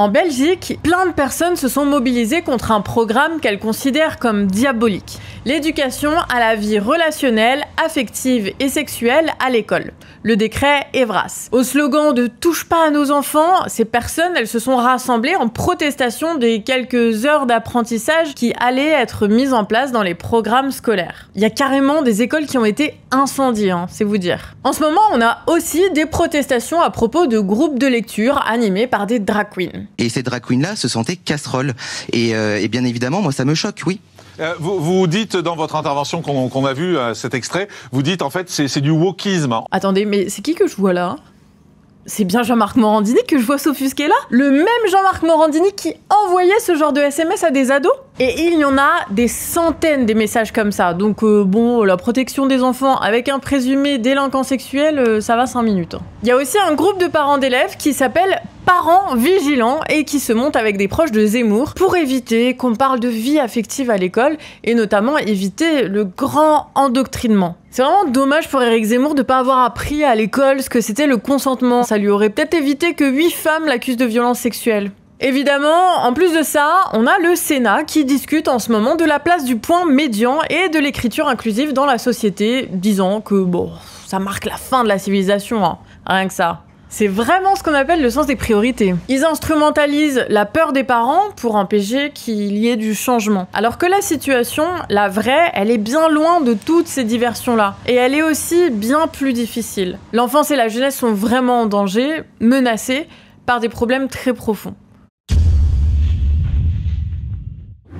En Belgique, plein de personnes se sont mobilisées contre un programme qu'elles considèrent comme diabolique. L'éducation à la vie relationnelle, affective et sexuelle à l'école. Le décret Evras. Au slogan de « Touche pas à nos enfants », ces personnes, elles se sont rassemblées en protestation des quelques heures d'apprentissage qui allaient être mises en place dans les programmes scolaires. Il y a carrément des écoles qui ont été incendiées, c'est vous dire. En ce moment, on a aussi des protestations à propos de groupes de lecture animés par des drag queens. Et ces drag queens-là se sentaient casseroles. Et bien évidemment, moi, ça me choque, oui. Vous dites dans votre intervention qu'on a vu, cet extrait, vous dites en fait c'est du wokisme. Attendez, mais c'est qui que je vois là ? C'est bien Jean-Marc Morandini que je vois s'offusquer là ? Le même Jean-Marc Morandini qui envoyait ce genre de SMS à des ados ? Et il y en a des centaines des messages comme ça. Donc bon, la protection des enfants avec un présumé délinquant sexuel, ça va 5 minutes. Il y a aussi un groupe de parents d'élèves qui s'appelle Parents Vigilants et qui se montent avec des proches de Zemmour pour éviter qu'on parle de vie affective à l'école et notamment éviter le grand endoctrinement. C'est vraiment dommage pour Éric Zemmour de pas avoir appris à l'école ce que c'était le consentement. Ça lui aurait peut-être évité que 8 femmes l'accusent de violence sexuelle. Évidemment, en plus de ça, on a le Sénat qui discute en ce moment de la place du point médian et de l'écriture inclusive dans la société, disant que bon, ça marque la fin de la civilisation, rien que ça. C'est vraiment ce qu'on appelle le sens des priorités. Ils instrumentalisent la peur des parents pour empêcher qu'il y ait du changement. Alors que la situation, la vraie, elle est bien loin de toutes ces diversions-là. Et elle est aussi bien plus difficile. L'enfance et la jeunesse sont vraiment en danger, menacés par des problèmes très profonds.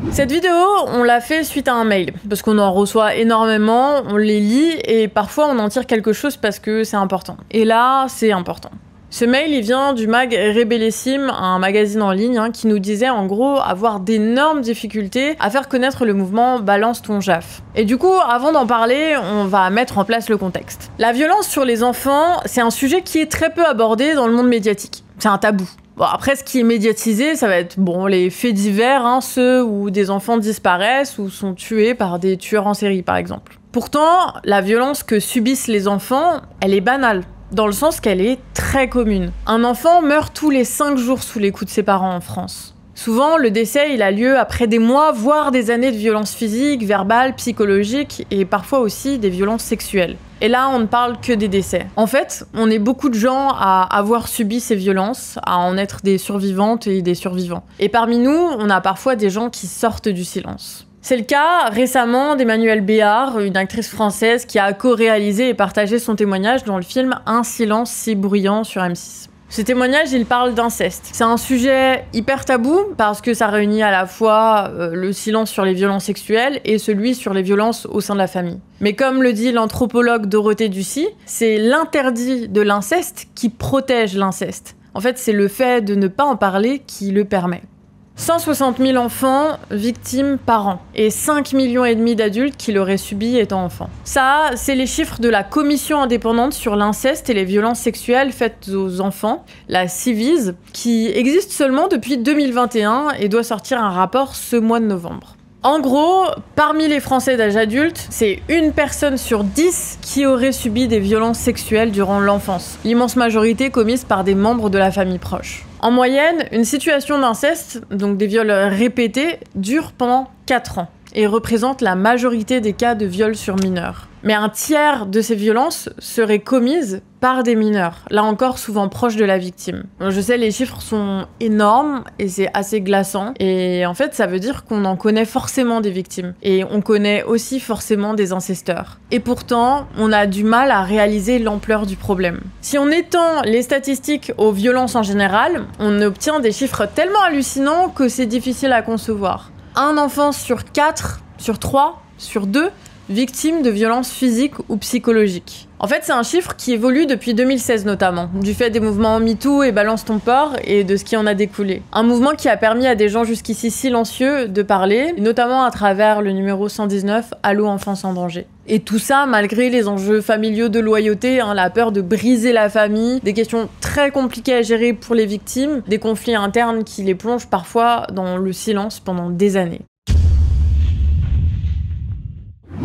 Cette vidéo, on l'a fait suite à un mail, parce qu'on en reçoit énormément, on les lit, et parfois on en tire quelque chose parce que c'est important. Et là, c'est important. Ce mail, il vient du mag Rebellissime, un magazine en ligne, qui nous disait en gros avoir d'énormes difficultés à faire connaître le mouvement Balance ton Jaf. Et du coup, avant d'en parler, on va mettre en place le contexte. La violence sur les enfants, c'est un sujet qui est très peu abordé dans le monde médiatique. C'est un tabou. Bon, après, ce qui est médiatisé, ça va être les faits divers, ceux où des enfants disparaissent ou sont tués par des tueurs en série, par exemple. Pourtant, la violence que subissent les enfants, elle est banale, dans le sens qu'elle est très commune. Un enfant meurt tous les 5 jours sous les coups de ses parents en France. Souvent, le décès, il a lieu après des mois, voire des années de violences physiques, verbales, psychologiques et parfois aussi des violences sexuelles. Et là, on ne parle que des décès. En fait, on est beaucoup de gens à avoir subi ces violences, à en être des survivantes et des survivants. Et parmi nous, on a parfois des gens qui sortent du silence. C'est le cas récemment d'Emmanuelle Béard, une actrice française qui a co-réalisé et partagé son témoignage dans le film Un silence si bruyant sur M6. Ce témoignage, il parle d'inceste. C'est un sujet hyper tabou parce que ça réunit à la fois le silence sur les violences sexuelles et celui sur les violences au sein de la famille. Mais comme le dit l'anthropologue Dorothée Ducy, c'est l'interdit de l'inceste qui protège l'inceste. En fait, c'est le fait de ne pas en parler qui le permet. 160 000 enfants victimes par an et 5,5 millions d'adultes qui l'auraient subi étant enfants. Ça, c'est les chiffres de la Commission indépendante sur l'inceste et les violences sexuelles faites aux enfants, la Ciivise, qui existe seulement depuis 2021 et doit sortir un rapport ce mois de novembre. En gros, parmi les Français d'âge adulte, c'est 1 personne sur 10 qui aurait subi des violences sexuelles durant l'enfance, l'immense majorité commises par des membres de la famille proche. En moyenne, une situation d'inceste, donc des viols répétés, dure pendant 4 ans et représente la majorité des cas de viols sur mineurs. Mais un tiers de ces violences seraient commises par des mineurs, là encore souvent proches de la victime. Je sais, les chiffres sont énormes et c'est assez glaçant. Et en fait, ça veut dire qu'on en connaît forcément des victimes. Et on connaît aussi forcément des incesteurs. Et pourtant, on a du mal à réaliser l'ampleur du problème. Si on étend les statistiques aux violences en général, on obtient des chiffres tellement hallucinants que c'est difficile à concevoir. Un enfant sur 4, sur 3, sur 2 victimes de violences physiques ou psychologiques. En fait, c'est un chiffre qui évolue depuis 2016 notamment, du fait des mouvements MeToo et Balance ton porc et de ce qui en a découlé. Un mouvement qui a permis à des gens jusqu'ici silencieux de parler, notamment à travers le numéro 119 Allô enfance en danger. Et tout ça malgré les enjeux familiaux de loyauté, la peur de briser la famille, des questions très compliquées à gérer pour les victimes, des conflits internes qui les plongent parfois dans le silence pendant des années.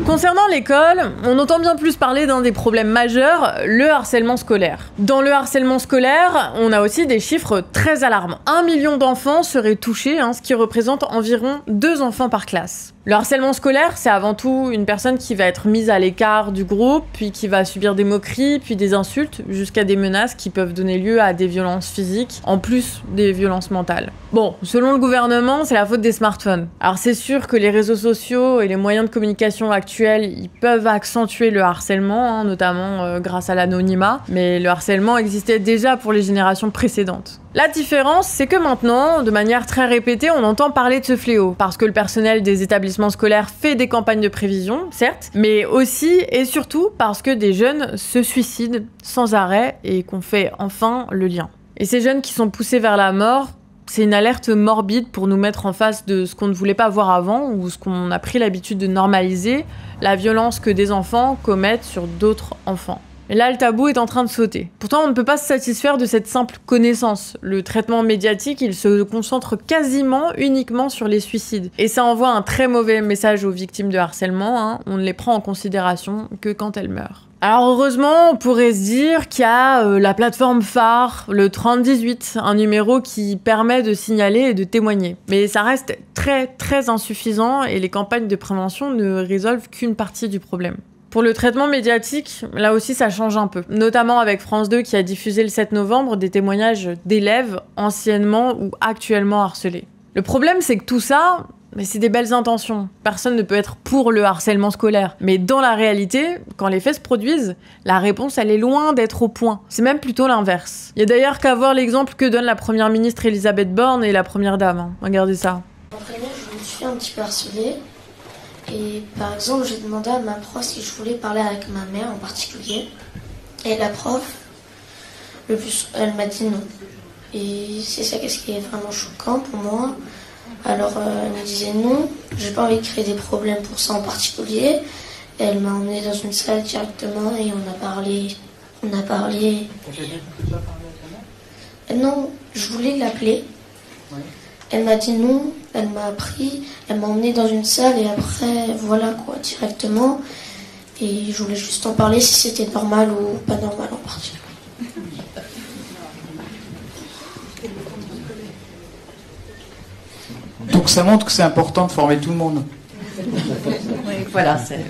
Concernant l'école, on entend bien plus parler d'un des problèmes majeurs, le harcèlement scolaire. Dans le harcèlement scolaire, on a aussi des chiffres très alarmants. 1 million d'enfants seraient touchés, ce qui représente environ 2 enfants par classe. Le harcèlement scolaire, c'est avant tout une personne qui va être mise à l'écart du groupe, puis qui va subir des moqueries, puis des insultes, jusqu'à des menaces qui peuvent donner lieu à des violences physiques, en plus des violences mentales. Bon, selon le gouvernement, c'est la faute des smartphones. Alors c'est sûr que les réseaux sociaux et les moyens de communication actuels, ils peuvent accentuer le harcèlement, notamment grâce à l'anonymat, mais le harcèlement existait déjà pour les générations précédentes. La différence, c'est que maintenant, de manière très répétée, on entend parler de ce fléau, parce que le personnel des établissements scolaires fait des campagnes de prévision, certes, mais aussi et surtout parce que des jeunes se suicident sans arrêt et qu'on fait enfin le lien. Et ces jeunes qui sont poussés vers la mort, c'est une alerte morbide pour nous mettre en face de ce qu'on ne voulait pas voir avant ou ce qu'on a pris l'habitude de normaliser, la violence que des enfants commettent sur d'autres enfants. Et là, le tabou est en train de sauter. Pourtant, on ne peut pas se satisfaire de cette simple connaissance. Le traitement médiatique, il se concentre quasiment uniquement sur les suicides. Et ça envoie un très mauvais message aux victimes de harcèlement. On ne les prend en considération que quand elles meurent. Alors heureusement, on pourrait se dire qu'il y a la plateforme phare, le 3018, un numéro qui permet de signaler et de témoigner. Mais ça reste très insuffisant et les campagnes de prévention ne résolvent qu'une partie du problème. Pour le traitement médiatique, là aussi ça change un peu. Notamment avec France 2 qui a diffusé le 7 novembre des témoignages d'élèves anciennement ou actuellement harcelés. Le problème c'est que tout ça, c'est des belles intentions. Personne ne peut être pour le harcèlement scolaire. Mais dans la réalité, quand les faits se produisent, la réponse elle est loin d'être au point. C'est même plutôt l'inverse. Il y a d'ailleurs qu'à voir l'exemple que donne la première ministre Elisabeth Borne et la première dame. Regardez ça. En primaire, je me suis un petit peu harcelée. Et par exemple, j'ai demandé à ma prof si je voulais parler avec ma mère en particulier. Et la prof, elle m'a dit non. Et c'est ça ce qui est vraiment choquant pour moi. Alors elle me disait non, j'ai pas envie de créer des problèmes pour ça en particulier. Et elle m'a emmenée dans une salle directement et on a parlé. Non, je voulais l'appeler. Elle m'a dit non, elle m'a pris, elle m'a emmenée dans une salle et après, voilà quoi, directement. Et je voulais juste en parler si c'était normal ou pas normal en particulier. Donc ça montre que c'est important de former tout le monde. Oui, voilà, c'est...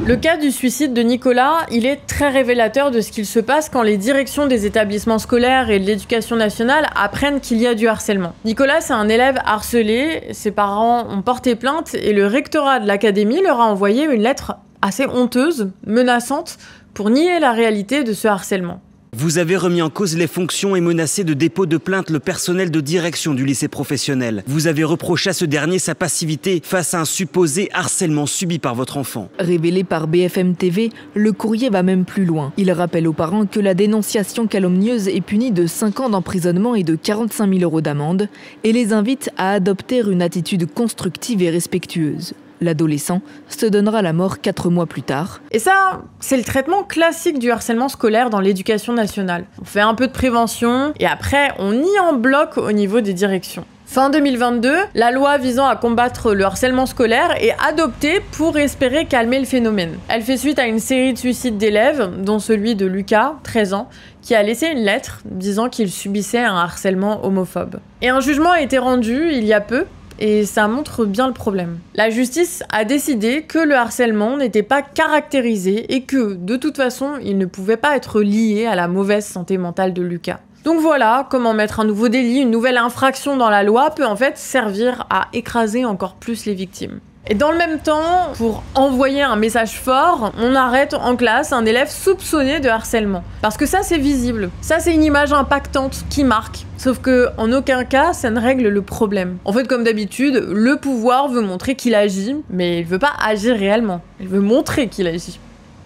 Le cas du suicide de Nicolas, il est très révélateur de ce qu'il se passe quand les directions des établissements scolaires et de l'éducation nationale apprennent qu'il y a du harcèlement. Nicolas, c'est un élève harcelé, ses parents ont porté plainte et le rectorat de l'académie leur a envoyé une lettre assez honteuse, menaçante, pour nier la réalité de ce harcèlement. Vous avez remis en cause les fonctions et menacé de dépôt de plainte le personnel de direction du lycée professionnel. Vous avez reproché à ce dernier sa passivité face à un supposé harcèlement subi par votre enfant. Révélé par BFM TV, le courrier va même plus loin. Il rappelle aux parents que la dénonciation calomnieuse est punie de 5 ans d'emprisonnement et de 45 000 € d'amende et les invite à adopter une attitude constructive et respectueuse. L'adolescent se donnera la mort 4 mois plus tard. Et ça, c'est le traitement classique du harcèlement scolaire dans l'éducation nationale. On fait un peu de prévention et après, on y en bloque au niveau des directions. Fin 2022, la loi visant à combattre le harcèlement scolaire est adoptée pour espérer calmer le phénomène. Elle fait suite à une série de suicides d'élèves, dont celui de Lucas, 13 ans, qui a laissé une lettre disant qu'il subissait un harcèlement homophobe. Et un jugement a été rendu il y a peu, et ça montre bien le problème. La justice a décidé que le harcèlement n'était pas caractérisé et que, de toute façon, il ne pouvait pas être lié à la mauvaise santé mentale de Lucas. Donc voilà comment mettre un nouveau délit, une nouvelle infraction dans la loi peut en fait servir à écraser encore plus les victimes. Et dans le même temps, pour envoyer un message fort, on arrête en classe un élève soupçonné de harcèlement. Parce que ça, c'est visible. Ça, c'est une image impactante qui marque. Sauf que, en aucun cas, ça ne règle le problème. En fait, comme d'habitude, le pouvoir veut montrer qu'il agit, mais il veut pas agir réellement. Il veut montrer qu'il agit.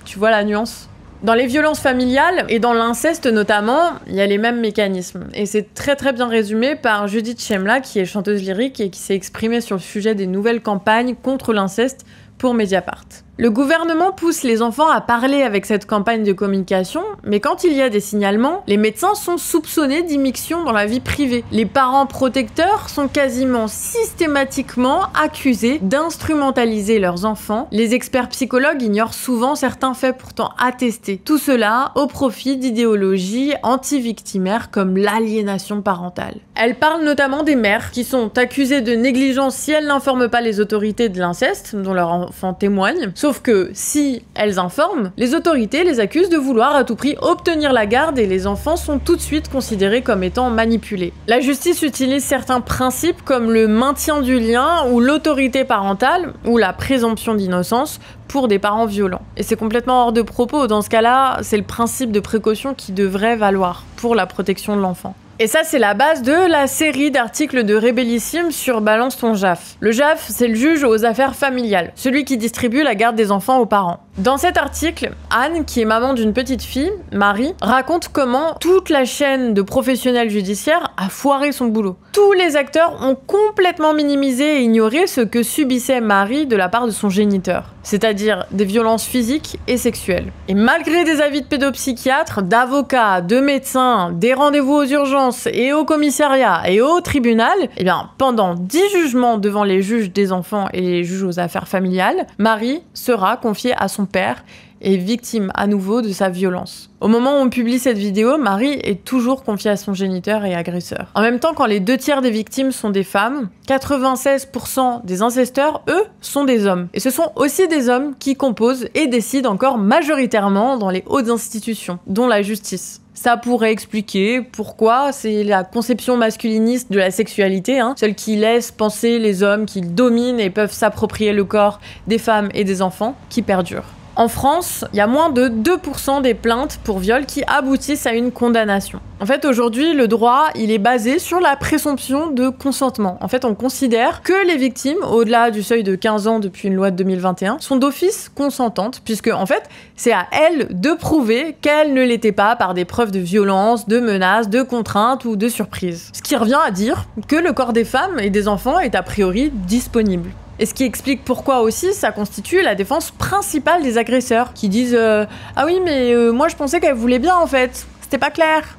Tu vois la nuance ? Dans les violences familiales, et dans l'inceste notamment, il y a les mêmes mécanismes. Et c'est très bien résumé par Judith Chemla, qui est chanteuse lyrique et qui s'est exprimée sur le sujet des nouvelles campagnes contre l'inceste pour Mediapart. Le gouvernement pousse les enfants à parler avec cette campagne de communication, mais quand il y a des signalements, les médecins sont soupçonnés d'immixtion dans la vie privée. Les parents protecteurs sont quasiment systématiquement accusés d'instrumentaliser leurs enfants. Les experts psychologues ignorent souvent certains faits pourtant attestés. Tout cela au profit d'idéologies anti-victimaires comme l'aliénation parentale. Elle parle notamment des mères qui sont accusées de négligence si elles n'informent pas les autorités de l'inceste dont leur enfant témoigne. Sauf que si elles informent, les autorités les accusent de vouloir à tout prix obtenir la garde et les enfants sont tout de suite considérés comme étant manipulés. La justice utilise certains principes comme le maintien du lien ou l'autorité parentale ou la présomption d'innocence pour des parents violents. Et c'est complètement hors de propos. Dans ce cas-là, c'est le principe de précaution qui devrait valoir pour la protection de l'enfant. Et ça, c'est la base de la série d'articles de Rebellissime sur Balance ton JAF. Le JAF, c'est le juge aux affaires familiales, celui qui distribue la garde des enfants aux parents. Dans cet article, Anne, qui est maman d'une petite fille, Marie, raconte comment toute la chaîne de professionnels judiciaires a foiré son boulot. Tous les acteurs ont complètement minimisé et ignoré ce que subissait Marie de la part de son géniteur, c'est-à-dire des violences physiques et sexuelles. Et malgré des avis de pédopsychiatres, d'avocats, de médecins, des rendez-vous aux urgences et au commissariat et au tribunal, eh bien, pendant 10 jugements devant les juges des enfants et les juges aux affaires familiales, Marie sera confiée à son père et victime à nouveau de sa violence. Au moment où on publie cette vidéo, Marie est toujours confiée à son géniteur et agresseur. En même temps, quand les 2/3 des victimes sont des femmes, 96% des incesteurs, eux, sont des hommes. Et ce sont aussi des hommes qui composent et décident encore majoritairement dans les hautes institutions, dont la justice. Ça pourrait expliquer pourquoi c'est la conception masculiniste de la sexualité, celle qui laisse penser les hommes qu'ils dominent et peuvent s'approprier le corps des femmes et des enfants, qui perdure. En France, il y a moins de 2% des plaintes pour viol qui aboutissent à une condamnation. En fait, aujourd'hui, le droit, il est basé sur la présomption de consentement. En fait, on considère que les victimes, au-delà du seuil de 15 ans depuis une loi de 2021, sont d'office consentantes, puisque, en fait, c'est à elles de prouver qu'elles ne l'étaient pas par des preuves de violence, de menaces, de contraintes ou de surprise. Ce qui revient à dire que le corps des femmes et des enfants est a priori disponible. Et ce qui explique pourquoi aussi ça constitue la défense principale des agresseurs, qui disent ah oui mais moi je pensais qu'elle voulait bien en fait, c'était pas clair.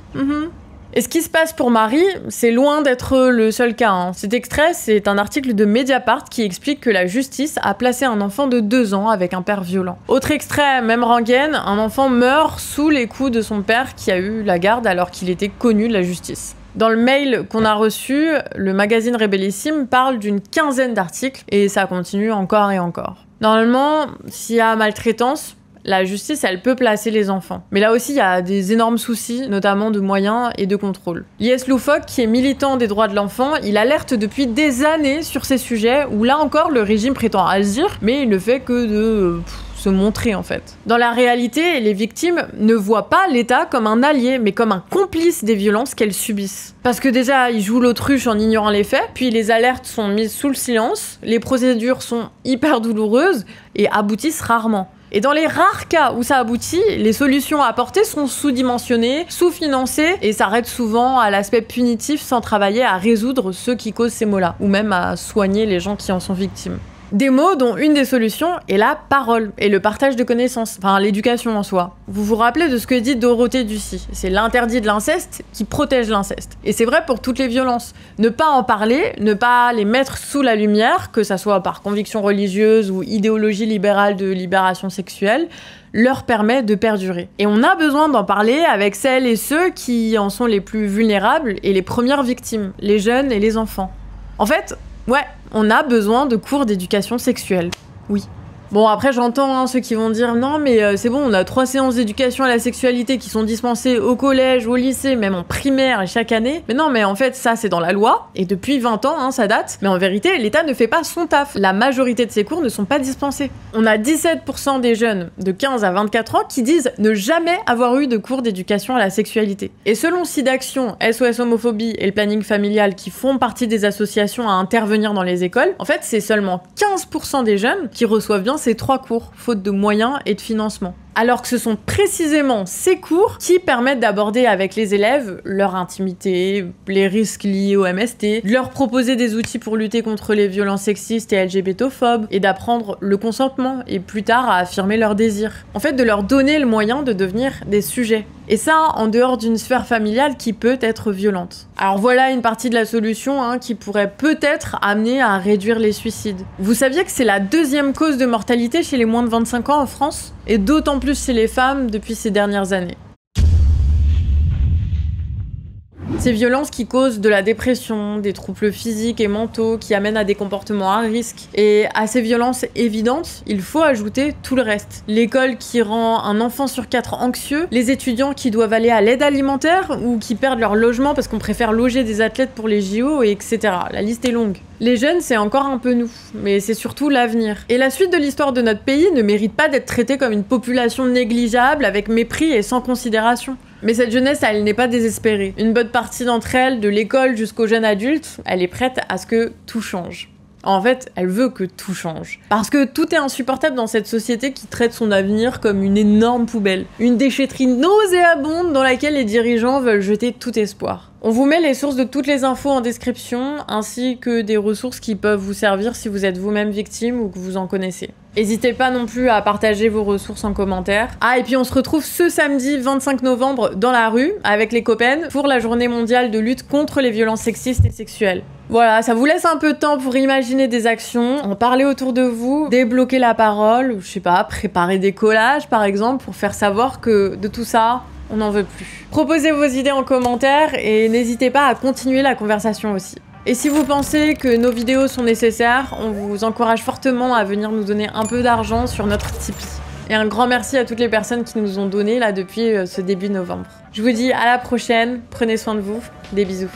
Et ce qui se passe pour Marie, c'est loin d'être le seul cas. Cet extrait, c'est un article de Mediapart qui explique que la justice a placé un enfant de 2 ans avec un père violent. Autre extrait, même rengaine, un enfant meurt sous les coups de son père qui a eu la garde alors qu'il était connu de la justice. Dans le mail qu'on a reçu, le magazine Rebellissime parle d'une 15aine d'articles et ça continue encore et encore. Normalement, s'il y a maltraitance, la justice, elle peut placer les enfants. Mais là aussi, il y a des énormes soucis, notamment de moyens et de contrôle. Lies Loufoque, qui est militant des droits de l'enfant, il alerte depuis des années sur ces sujets où là encore, le régime prétend agir, mais il ne fait que de se montrer en fait. Dans la réalité, les victimes ne voient pas l'État comme un allié, mais comme un complice des violences qu'elles subissent. Parce que déjà, ils jouent l'autruche en ignorant les faits, puis les alertes sont mises sous le silence, les procédures sont hyper douloureuses et aboutissent rarement. Et dans les rares cas où ça aboutit, les solutions apportées sont sous-dimensionnées, sous-financées et s'arrêtent souvent à l'aspect punitif sans travailler à résoudre ceux qui causent ces maux-là, ou même à soigner les gens qui en sont victimes. Des mots dont une des solutions est la parole et le partage de connaissances, enfin l'éducation en soi. Vous vous rappelez de ce que dit Dorothée Ducy, c'est l'interdit de l'inceste qui protège l'inceste. Et c'est vrai pour toutes les violences. Ne pas en parler, ne pas les mettre sous la lumière, que ça soit par conviction religieuse ou idéologie libérale de libération sexuelle, leur permet de perdurer. Et on a besoin d'en parler avec celles et ceux qui en sont les plus vulnérables et les premières victimes, les jeunes et les enfants. En fait, ouais, on a besoin de cours d'éducation sexuelle. Oui. Bon, après, j'entends ceux qui vont dire « Non, mais c'est bon, on a 3 séances d'éducation à la sexualité qui sont dispensées au collège, au lycée, même en primaire chaque année. » Mais non, mais en fait, ça, c'est dans la loi, et depuis 20 ans, ça date. Mais en vérité, l'État ne fait pas son taf. La majorité de ces cours ne sont pas dispensés. On a 17% des jeunes de 15 à 24 ans qui disent ne jamais avoir eu de cours d'éducation à la sexualité. Et selon SIDAction, SOS Homophobie et le planning familial qui font partie des associations à intervenir dans les écoles, en fait, c'est seulement 15% des jeunes qui reçoivent bien ces 3 cours, faute de moyens et de financement. Alors que ce sont précisément ces cours qui permettent d'aborder avec les élèves leur intimité, les risques liés au MST, de leur proposer des outils pour lutter contre les violences sexistes et LGBTophobes, et d'apprendre le consentement et plus tard à affirmer leurs désirs. En fait, de leur donner le moyen de devenir des sujets. Et ça, en dehors d'une sphère familiale qui peut être violente. Alors voilà une partie de la solution qui pourrait peut-être amener à réduire les suicides. Vous saviez que c'est la 2e cause de mortalité chez les moins de 25 ans en France? Et d'autant plus chez les femmes depuis ces dernières années. Ces violences qui causent de la dépression, des troubles physiques et mentaux qui amènent à des comportements à risque. Et à ces violences évidentes, il faut ajouter tout le reste. L'école qui rend un enfant sur 4 anxieux, les étudiants qui doivent aller à l'aide alimentaire ou qui perdent leur logement parce qu'on préfère loger des athlètes pour les JO, etc. La liste est longue. Les jeunes, c'est encore un peu nous, mais c'est surtout l'avenir. Et la suite de l'histoire de notre pays ne mérite pas d'être traitée comme une population négligeable, avec mépris et sans considération. Mais cette jeunesse, elle n'est pas désespérée. Une bonne partie d'entre elles, de l'école jusqu'aux jeunes adultes, elle est prête à ce que tout change. En fait, elle veut que tout change. Parce que tout est insupportable dans cette société qui traite son avenir comme une énorme poubelle. Une déchetterie nauséabonde dans laquelle les dirigeants veulent jeter tout espoir. On vous met les sources de toutes les infos en description, ainsi que des ressources qui peuvent vous servir si vous êtes vous-même victime ou que vous en connaissez. N'hésitez pas non plus à partager vos ressources en commentaire. Ah, et puis on se retrouve ce samedi 25 novembre dans la rue, avec les copains, pour la journée mondiale de lutte contre les violences sexistes et sexuelles. Voilà, ça vous laisse un peu de temps pour imaginer des actions, en parler autour de vous, débloquer la parole, ou je sais pas, préparer des collages par exemple, pour faire savoir que de tout ça, on n'en veut plus. Proposez vos idées en commentaire et n'hésitez pas à continuer la conversation aussi. Et si vous pensez que nos vidéos sont nécessaires, on vous encourage fortement à venir nous donner un peu d'argent sur notre Tipeee. Et un grand merci à toutes les personnes qui nous ont donné là depuis ce début novembre. Je vous dis à la prochaine, prenez soin de vous, des bisous.